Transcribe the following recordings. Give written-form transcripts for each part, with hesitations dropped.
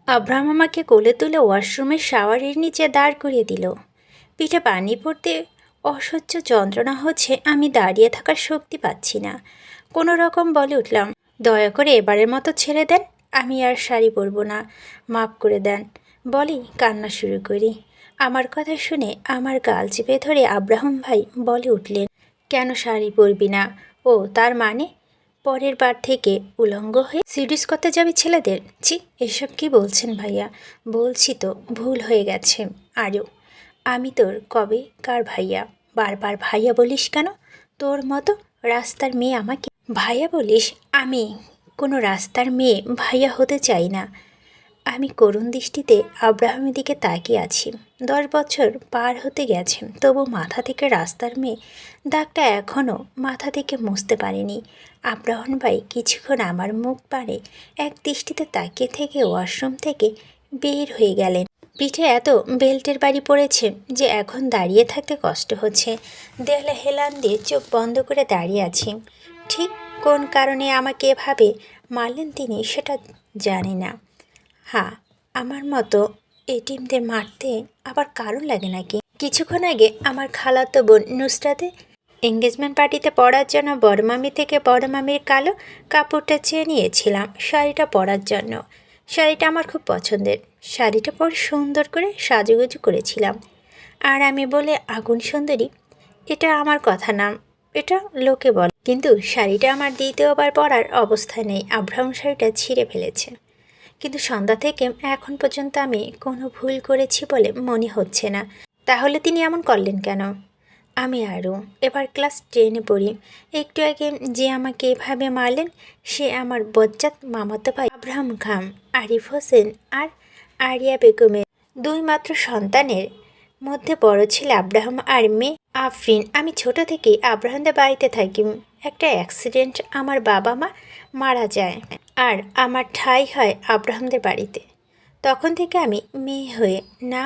Abraham আমাকে কোলে তুলে ওয়াশরুমের শাওয়ারের নিচে দাঁড় করিয়ে দিল। পিঠে পানি পড়তে অসহ্য যন্ত্রণা হচ্ছে, আমি দাঁড়িয়ে থাকার শক্তি পাচ্ছি না। কোনো রকম বলে উঠলাম, দয়া করে এবারের মতো ছেড়ে দেন, আমি আর শাড়ি পরব না, মাফ করে দেন। বলি কান্না শুরু করি। আমার কথা শুনে আমার গাল চেপে ধরে আব্রাহাম ভাই বলে উঠলেন, কেন শাড়ি পরবি না? ও তার মানে পরের বার থেকে উলঙ্গ হয়ে সিডিস করতে যাবে ছেলেদের? ছি, এসব কি বলছেন ভাইয়া? বলছি তো ভুল হয়ে গেছে। আরও আমি তোর কবে কার ভাইয়া? বারবার ভাইয়া বলিস কেন? তোর মতো রাস্তার মেয়ে আমাকে ভাইয়া বলিস? আমি কোনো রাস্তার মেয়ে ভাইয়া হতে চাই না। আমি করুণ দৃষ্টিতে আব্রাহামের দিকে তাকিয়ে আছি। 10 বছর পার হতে গেছে, তবু মাথা থেকে রাস্তার মেয়ে দাগটা এখনও মাথা থেকে মুছতে পারেনি। আব্রাহাম ভাই কিছুক্ষণ আমার মুখ পানে এক দৃষ্টিতে তাকিয়ে থেকে ওয়াশরুম থেকে বের হয়ে গেলেন। পিঠে এত বেল্টের বাড়ি পড়েছে যে এখন দাঁড়িয়ে থাকতে কষ্ট হচ্ছে। দেয়ালে হেলান দিয়ে চোখ বন্ধ করে দাঁড়িয়ে আছি। ঠিক কোন কারণে আমাকে এভাবে মারলেন তিনি সেটা জানি না। হ্যাঁ, আমার মতো এটিমদের মারতে আবার কারণ লাগে নাকি? কিছুক্ষণ আগে আমার খালাতো বোন নুসরাতে এঙ্গেজমেন্ট পার্টিতে পরার জন্য বড় মামি থেকে বড় মামির কালো কাপড়টা চেয়ে নিয়েছিলাম শাড়িটা পরার জন্য। শাড়িটা আমার খুব পছন্দের। শাড়িটা পরে সুন্দর করে সাজুগুজু করেছিলাম। আর আমি বলে আগুন সুন্দরী, এটা আমার কথা না, এটা লোকে বলে। কিন্তু শাড়িটা আমার দ্বিতীয়বার পরার অবস্থায় নেই। আব্রাহাম শাড়িটা ছিঁড়ে ফেলেছে। কিন্তু সন্ধ্যা থেকে এখন পর্যন্ত আমি কোনো ভুল করেছি বলে মনে হচ্ছে না। তাহলে তিনি এমন করলেন কেন? আমি আরও এবার ক্লাস 10-এ পড়ি। একটু আগে যে আমাকে এভাবে মারলেন সে আমার বজ্জাত মামাতো ভাই আব্রাহাম খান, আরিফ হোসেন আর আরিয়া বেগমের দুই মাত্র সন্তানের মধ্যে বড় ছেলে আব্রাহাম আর মেয়ে আফরিন। আমি ছোট থেকেই আব্রাহামদের বাড়িতে থাকি। একটা অ্যাক্সিডেন্ট আমার বাবা মা মারা যায় আর আমার ঠাঁই হয় আব্রাহামদের বাড়িতে। তখন থেকে আমি মেয়ে হয়ে না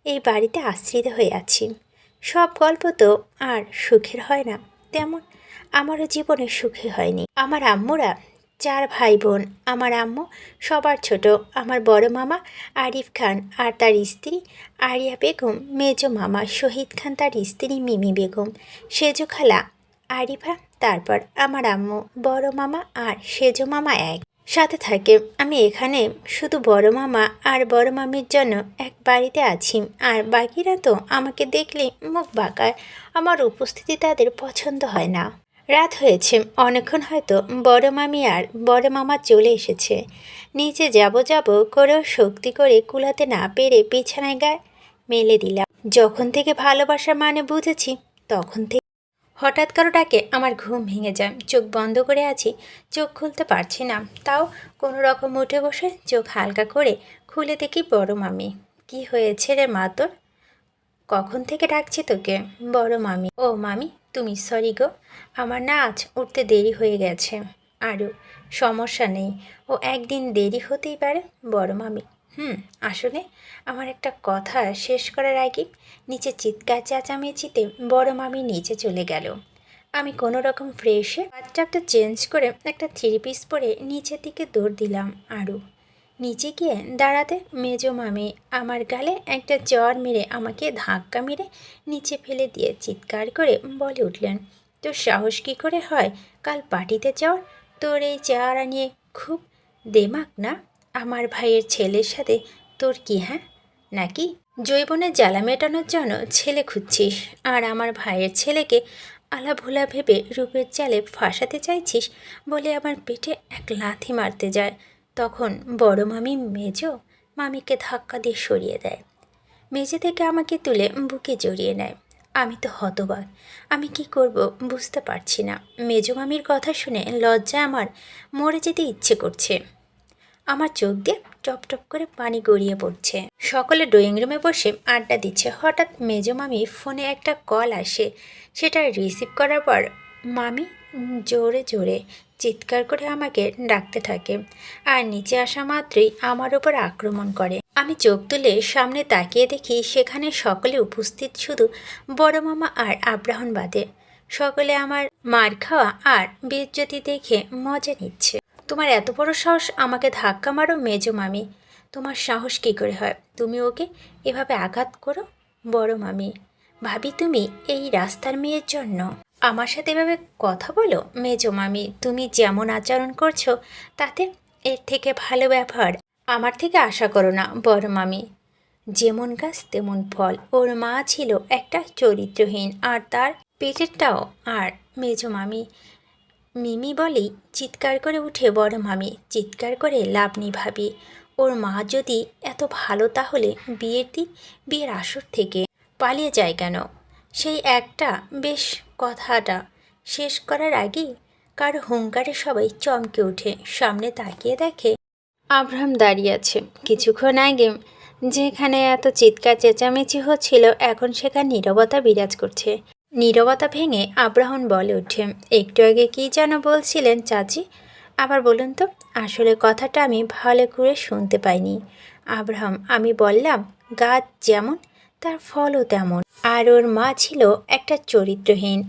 এই বাড়িতে আশ্রিত হয়ে আছি। সব গল্প তো আর সুখের হয় না, তেমন আমারও জীবনে সুখে হয়নি। আমার আম্মুরা 4 ভাই বোন। আমার আম্মু সবার ছোট। আমার বড় মামা আরিফ খান আর তার স্ত্রী আরিয়া বেগম, মেজো মামা শহীদ খান তার স্ত্রী মিমি বেগম, সেজো খালা আরিফা, তারপর আমার আম্মু, বড় মামা আর সেজো মামা এক সাথে থাকে। আমি এখানে শুধু বড় মামা আর বড় মামির জন্য এক বাড়িতে আছি, আর বাকিরা তো আমাকে দেখলে মুখ বাঁকায়। আমার উপস্থিতি তাদের পছন্দ হয় না। রাত হয়েছে অনেকক্ষণ, হয়তো বড় মামি আর বড় মামা চলে এসেছে। নিচে যাব করেও শক্তি করে কুলাতে না পেরে বিছানায় গায়ে মেলে দিলাম। যখন থেকে ভালোবাসার মানে বুঝেছি তখন থেকে হঠাৎ কারো ডাকে আমার ঘুম ভেঙে যায়। চোখ বন্ধ করে আছি, চোখ খুলতে পারছি না। তাও কোনো রকম উঠে বসে চোখ হালকা করে খুলে দেখি বড় মামি। কি হয়েছে রে মা তোর? কখন থেকে ডাকছি তোকে? বড় মামি। ও মামি তুমি? সরি গো, আমার না আজ উঠতে দেরি হয়ে গেছে। আরও সমস্যা নেই, ও একদিন দেরি হতেই পারে। বড় মামি। আসলে আমার একটা কথা শেষ করার আগে নিচে চিৎকার চেঁচামেচিতে বড় মামি নিচে চলে গেল। আমি কোনো রকম ফ্রেশ হয়ে বাথটাবটা চেঞ্জ করে একটা 3 পিস পরে নিচের দিকে দৌড় দিলাম। আরও নিচে গিয়ে দাঁড়াতে মেজো মামি আমার গালে একটা চড় মেরে আমাকে ধাক্কা মেরে নিচে ফেলে দিয়ে চিৎকার করে বলে উঠলেন, তোর সাহস কী করে হয় কাল পার্টিতে যাওয়ার? তোর এই চেহারা নিয়ে খুব দেমাক না? আমার ভাইয়ের ছেলের সাথে তোর কি, হ্যাঁ? নাকি জৈবনের জ্বালা মেটানোর জন্য ছেলে খুঁজছিস আর আমার ভাইয়ের ছেলেকে আলাভোলা ভেবে রূপের জালে ফাঁসাতে চাইছিস বলে আমার পেটে এক লাথি মারতে যায়। তখন বড় মামি মেজো মামিকে ধাক্কা দিয়ে সরিয়ে দেয়। মেঝে থেকে আমাকে তুলে বুকে জড়িয়ে নেয়। আমি তো হতবাক, আমি কি করব বুঝতে পারছি না। মেজো মামির কথা শুনে লজ্জায় আমার মরে যেতে ইচ্ছে করছে। আমার চোখ দিয়ে টপ টপ করে পানি গড়িয়ে পড়ছে। সকলে ড্রয়িং রুমে বসে আড্ডা দিচ্ছে। হঠাৎ মেজো মামি ফোনে একটা কল আসে। সেটা রিসিভ করার পর মামি জোরে জোরে চিৎকার করে আমাকে ডাকতে থাকে আর নিচে আসা মাত্রই আমার ওপর আক্রমণ করে। আমি চোখ তুলে সামনে তাকিয়ে দেখি সেখানে সকলে উপস্থিত, শুধু বড় মামা আর আব্রাহন বাদে। সকলে আমার মার খাওয়া আর বেইজ্জতি দেখে মজা নিচ্ছে। তোমার এত বড় সাহস আমাকে ধাক্কা মারো মেজো মামি? তোমার সাহস কী করে হয় তুমি ওকে এভাবে আঘাত করো? বড় মামি, ভাবি তুমি এই রাস্তার মেয়ের জন্য আমার সাথে এভাবে কথা বলো? মেজো মামি, তুমি যেমন আচরণ করছো তাতে এর থেকে ভালো ব্যবহার আমার থেকে আশা করো না। বড় মামি, যেমন গাছ তেমন ফল, ওর মা ছিল একটা চরিত্রহীন আর তার পেটেরটাও। আর মেজো মামি, মিমি বলেই চিৎকার করে উঠে বড় মামি। চিৎকার করে লাভ নেই ভাবি, ওর মা যদি এত ভালো তাহলে বিয়ের দিন বিয়ের আসর থেকে পালিয়ে যায় কেন? সেই একটা বেশ কথাটা শেষ করার আগেই কারো হুঙ্কারে সবাই চমকে ওঠে। সামনে তাকিয়ে দেখে আব্রাহাম দাঁড়িয়ে আছে। কিছুক্ষণ আগে যেখানে এত চিৎকার চেঁচামেচি হচ্ছিল এখন সেখানে নীরবতা বিরাজ করছে। নীরবতা ভেঙে আব্রাহাম বলে ওঠে, একটু আগে কী যেন বলছিলেন চাচি? আবার বলুন তো। আসলে কথাটা আমি ভালো করে শুনতে পাইনি। আব্রাহাম, আমি বললাম গাছ যেমন তার ফলও তেমন। আর ওর মা ছিল একটা চরিত্রহীন,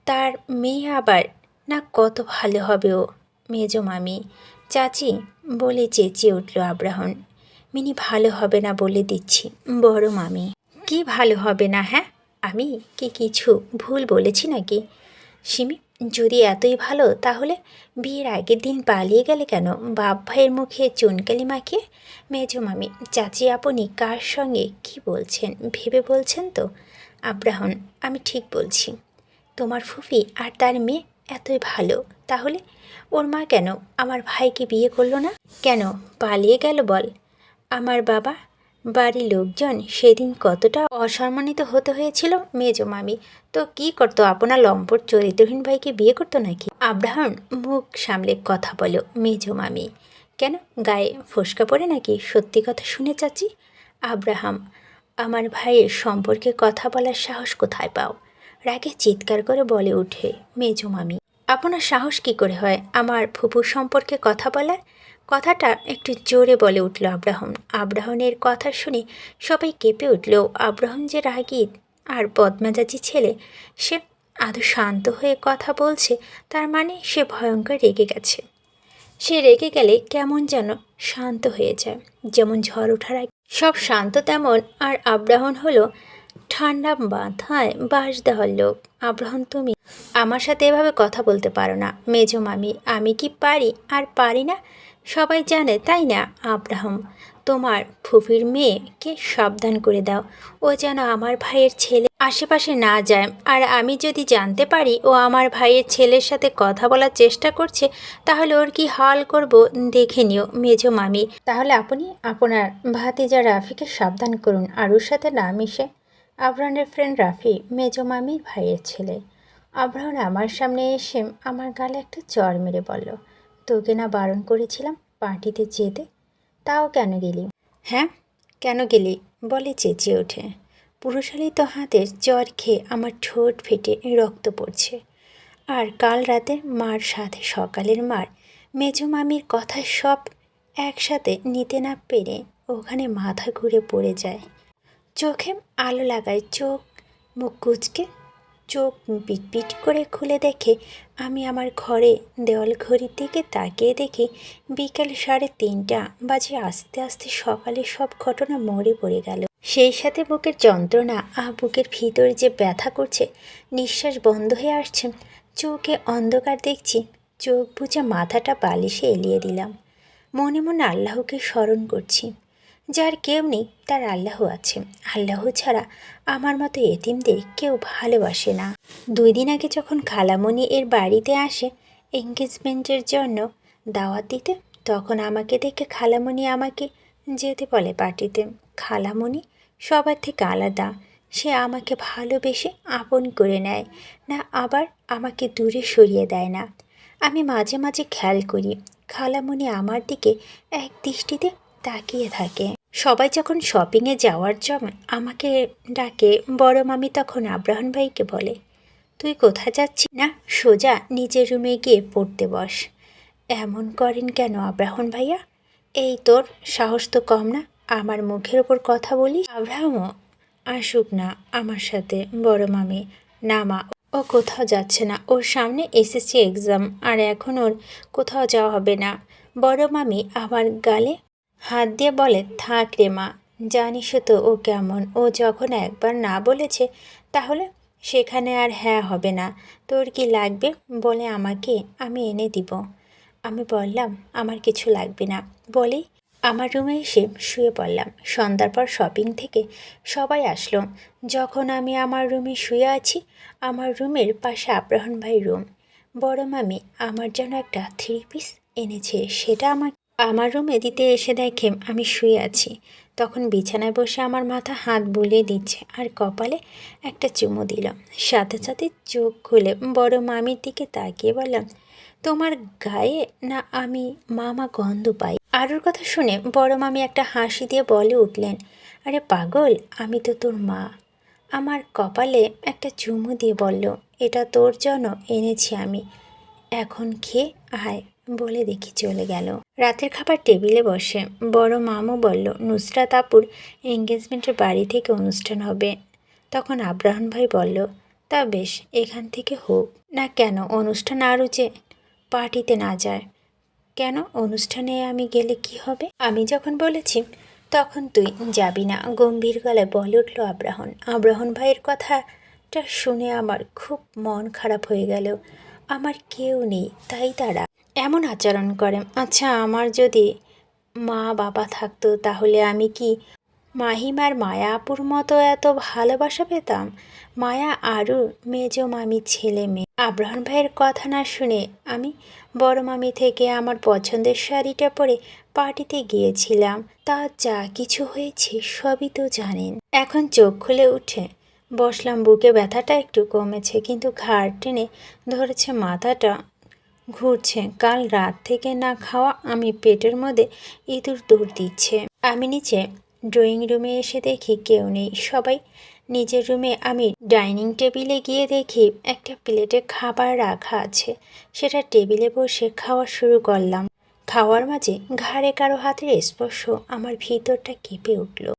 তার মেয়ে আবার না কত ভালো হবে ও। মেজো মামি, চাচি বলে চেঁচিয়ে উঠল আব্রাহাম। মিনি ভালো হবে না বলে দিচ্ছি। বড় মামি, কি ভালো হবে না? হ্যাঁ, আমি কি কিছু ভুল বলেছি নাকি? সিমি, যদি এতই ভালো তাহলে বিয়ের আগের দিন পালিয়ে গেলে কেন বাপ ভাইয়ের মুখে চুনকালি মাখিয়ে? মেজো মামি, চাচি আপনি কার সঙ্গে কি বলছেন ভেবে বলছেন তো? আব্রাহাম, আমি ঠিক বলছি। তোমার ফুফি আর তার মেয়ে এতই ভালো, তাহলে ওর মা কেন আমার ভাইকে বিয়ে করলো না? কেন পালিয়ে গেল বল? আমার বাবা বাড়ির লোকজন সেদিন কতটা অসম্মানিত হতে হয়েছিল। মেজো মামি, তো কি করতো? আপনার লম্পট চরিত্রহীন ভাইকে বিয়ে করতো নাকি? আব্রাহাম মুখ সামলে কথা বলো। মেজো মামি, কেন গায়ে ফোসকা পড়ে নাকি? সত্যি কথা শুনে চাচি। আব্রাহাম, আমার ভাইয়ের সম্পর্কে কথা বলার সাহস কোথায় পাও? রাগে চিৎকার করে বলে ওঠে মেজো মামি। আপনার সাহস কী করে হয় আমার ফুপুর সম্পর্কে কথা বলার? কথাটা একটু জোরে বলে উঠল আব্রাহাম। আব্রাহামের কথা শুনে সবাই কেঁপে উঠলেও আব্রাহাম যে রাগী আর বদমেজাজি ছেলে, সে আদৌ শান্ত হয়ে কথা বলছে তার মানে সে ভয়ঙ্কর রেগে গেছে। সে রেগে গেলে কেমন যেন শান্ত হয়ে যায়, যেমন ঝড় ওঠার আগে সব শান্ত তেমন। আর আব্রাহাম হলো ঠান্ডা মাথায় বাস দেওয়ার লোক। আব্রাহাম, তুমি আমার সাথে এভাবে কথা বলতে পারো না। মেজো মামি, আমি কি পারি আর পারি না সবাই জানে, তাই না? আব্রাহাম, তোমার ফুফির মেয়েকে সাবধান করে দাও, ও যেন আমার ভাইয়ের ছেলে আশেপাশে না যায়। আর আমি যদি জানতে পারি ও আমার ভাইয়ের ছেলের সাথে কথা বলার চেষ্টা করছে তাহলে ওর কি হাল করব দেখে নিও। মেজো মামি, তাহলে আপনি আপনার ভাতিজা রাফিকে সাবধান করুন আর ওর সাথে না মিশে। আব্রাহামের ফ্রেন্ড রাফি মেজো মামির ভাইয়ের ছেলে। আব্রাহাম আমার সামনে এসে আমার গালে একটা চড় মেরে বলল, তোকে না বারণ করেছিলাম পার্টিতে যেতে, তাও কেন গেলি? হ্যাঁ, কেন গেলি বলে চেঁচিয়ে ওঠে। পুরুষালিত হাতের জ্বর খেয়ে আমার ঠোঁট ফেটে রক্ত পড়ছে। আর কাল রাতে মার সাথে সকালের মার, মেজো মামির কথা সব একসাথে নিতে না পেরে ওখানে মাথা ঘুরে পড়ে যায়। চোখে আলো লাগায়, চোখ মুখ কুচকে চোখ পিটপিট করে খুলে দেখে আমি আমার ঘরে দেওয়াল ঘড়ির দিকে তাকিয়ে দেখি বিকেল 3:30 বাজে। আস্তে আস্তে সকালে সব ঘটনা মরে পড়ে গেল। সেই সাথে বুকের যন্ত্রণা, বুকের ভিতরে যে ব্যথা করছে, নিঃশ্বাস বন্ধ হয়ে আসছে, চোখে অন্ধকার দেখছি। চোখ বুজে মাথাটা বালিশে এলিয়ে দিলাম। মনে মনে আল্লাহকে স্মরণ করছি। যার কেউ নেই তার আল্লাহ আছে। আল্লাহ ছাড়া আমার মতো এতিমদের কেউ ভালোবাসে না। 2 দিন আগে যখন খালামণি এর বাড়িতে আসে এঙ্গেজমেন্টের জন্য দাওয়াত দিতে, তখন আমাকে দেখে খালামণি আমাকে যেতে বলে পার্টিতে। খালামণি সবার থেকে আলাদা। সে আমাকে ভালোবেসে আপন করে নেয় না, আবার আমাকে দূরে সরিয়ে দেয় না। আমি মাঝে মাঝে খেয়াল করি খালামণি আমার দিকে এক দৃষ্টিতে তাকিয়ে থাকে। সবাই যখন শপিংয়ে যাওয়ার জন্য আমাকে ডাকে, বড় মামি তখন আব্রাহাম ভাইকে বলে, তুই কোথায় যাচ্ছিস না, সোজা নিজের রুমে গিয়ে পড়তে বস। এমন করেন কেন আব্রাহাম ভাইয়া? এই তোর সাহস তো কম না আমার মুখের ওপর কথা বলি? আব্রাহামও আসুক না আমার সাথে। বড় মামি, না মা, ও কোথাও যাচ্ছে না, ওর সামনে এসএসসি এক্সাম আর এখন ওর কোথাও যাওয়া হবে না। বড় মামি আমার গালে হাত দিয়ে বলে, থাক রে মা, জানিসও তো ও কেমন। ও যখন একবার না বলেছে তাহলে সেখানে আর হ্যাঁ হবে না। তোর কি লাগবে বলে আমাকে, আমি এনে দিব। আমি বললাম, আমার কিছু লাগবে না বলেই আমার রুমে এসে শুয়ে পড়লাম। সন্ধ্যার পর শপিং থেকে সবাই আসলো। যখন আমি আমার রুমে শুয়ে আছি, আমার রুমের পাশে আব্রাহন ভাই রুম। বড় মামি আমার জন্য একটা 3 পিস এনেছে, সেটা আমার রুমে দিতে এসে দেখে আমি শুয়ে আছি। তখন বিছানায় বসে আমার মাথা হাত বুলিয়ে দিচ্ছে আর কপালে একটা চুমু দিল। সাথে সাথে চোখ খুলে বড় মামির দিকে তাকিয়ে বললাম, তোমার গায়ে না আমি মামা গন্ধ পাই। আরুর কথা শুনে বড় মামি একটা হাসি দিয়ে বলে উঠলেন, আরে পাগল, আমি তো তোর মা। আমার কপালে একটা চুমু দিয়ে বলল, এটা তোর জন্য এনেছি আমি, এখন খেয়ে আয় বলে দেখি চলে গেল। রাতের খাবার টেবিলে বসে বড় মামু বলল, নুসরাত আপুর এঙ্গেজমেন্টের বাড়ি থেকে অনুষ্ঠান হবে। তখন আব্রাহন ভাই বলল, তা বেশ, এখান থেকে হোক না কেন, অনুষ্ঠান আরও যে পার্টিতে না যায় কেন? অনুষ্ঠানে আমি গেলে কি হবে? আমি যখন বলেছি তখন তুই যাবি না, গম্ভীর গলায় বলে উঠল আব্রাহন। আব্রাহন ভাইয়ের কথাটা শুনে আমার খুব মন খারাপ হয়ে গেল। আমার কেউ নেই তাই তারা এমন আচরণ করে। আচ্ছা, আমার যদি মা বাবা থাকতো তাহলে আমি কি মাহিমার মায়া আপুর মতো এত ভালোবাসা পেতাম? মায়া আরও মেজো মামির ছেলে মেয়ে। আব্রাহন ভাইয়ের কথা না শুনে আমি বড় মামি থেকে আমার পছন্দের শাড়িটা পরে পার্টিতে গিয়েছিলাম। তা যা কিছু হয়েছে সবই তো জানেন। এখন চোখ খুলে উঠে বসলাম, বুকে ব্যথাটা একটু কমেছে, কিন্তু ঘাড় টেনে ধরেছে, মাথাটা ঘুরছে। কাল রাত থেকে না খাওয়া আমি পেটের মধ্যে ইঁদুর দৌড় দিচ্ছে। আমি নিচে ড্রয়িং রুমে এসে দেখি কেউ নেই, সবাই নিজের রুমে। আমি ডাইনিং টেবিলে গিয়ে দেখি একটা প্লেটে খাবার রাখা আছে। সেটা টেবিলে বসে খাওয়া শুরু করলাম। খাওয়ার মাঝে ঘাড়ে কারো হাতের স্পর্শ আমার ভিতরটা কেঁপে উঠল।